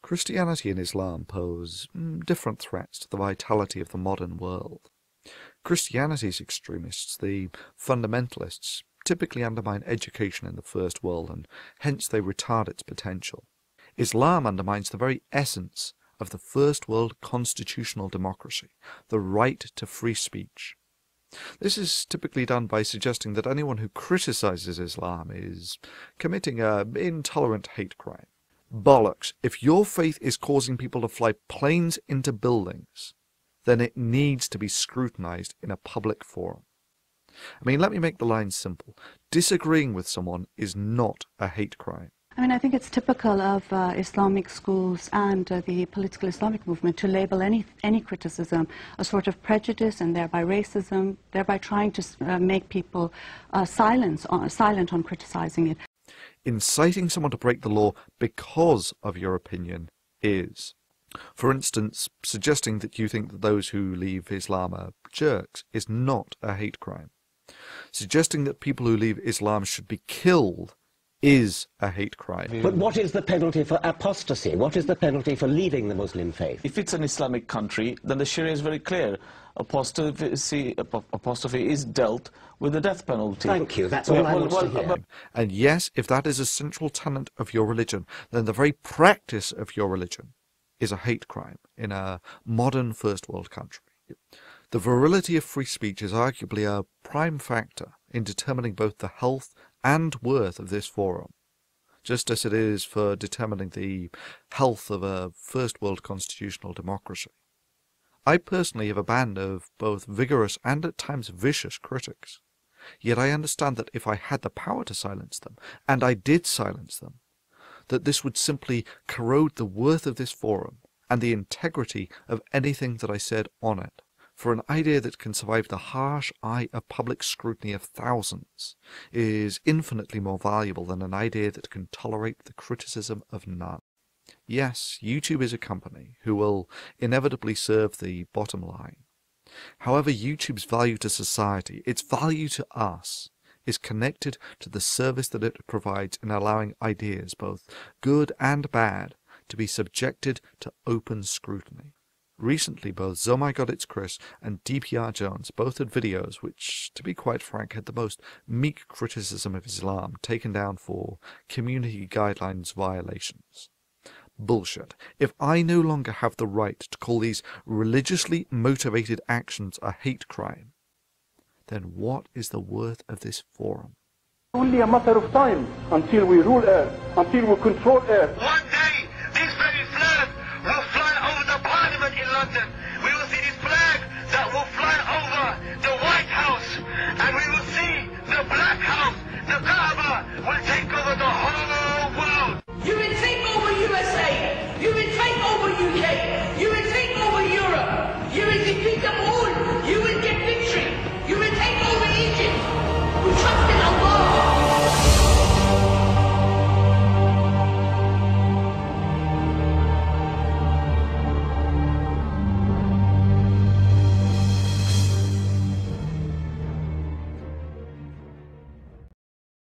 Christianity and Islam pose different threats to the vitality of the modern world. Christianity's extremists, the fundamentalists, typically undermine education in the First World and hence they retard its potential. Islam undermines the very essence of the First World constitutional democracy, the right to free speech. This is typically done by suggesting that anyone who criticizes Islam is committing an intolerant hate crime. Bollocks! If your faith is causing people to fly planes into buildings, then it needs to be scrutinized in a public forum. I mean, let me make the line simple. Disagreeing with someone is not a hate crime. I mean, I think it's typical of Islamic schools and the political Islamic movement to label any criticism a sort of prejudice and thereby racism, thereby trying to make people silent on criticizing it. Inciting someone to break the law because of your opinion is. For instance, suggesting that you think that those who leave Islam are jerks is not a hate crime. Suggesting that people who leave Islam should be killed is a hate crime. But what is the penalty for apostasy? What is the penalty for leaving the Muslim faith? If it's an Islamic country, then the Sharia is very clear. Apostasy is dealt with the death penalty. Thank you, that's all I want to hear. And yes, if that is a central tenet of your religion, then the very practice of your religion is a hate crime in a modern first world country. The virility of free speech is arguably a prime factor in determining both the health and worth of this forum, just as it is for determining the health of a first world constitutional democracy. I personally have a band of both vigorous and at times vicious critics, yet I understand that if I had the power to silence them, and I did silence them, that this would simply corrode the worth of this forum and the integrity of anything that I said on it. For an idea that can survive the harsh eye of public scrutiny of thousands is infinitely more valuable than an idea that can tolerate the criticism of none. Yes, YouTube is a company who will inevitably serve the bottom line. However, YouTube's value to society, its value to us, is connected to the service that it provides in allowing ideas, both good and bad, to be subjected to open scrutiny. Recently, both zomgitscriss and DPRjones both had videos which, to be quite frank, had the most meek criticism of Islam taken down for community guidelines violations. Bullshit. If I no longer have the right to call these religiously motivated actions a hate crime, then what is the worth of this forum? Only a matter of time until we rule Earth, until we control Earth. One day, this very flag will fly over the Parliament in London. We will see this flag that will fly over the White House, and we will see the Black House. The Kaaba will take over the whole world. You will take over USA. You will take over UK. You will take over Europe. You will defeat them all.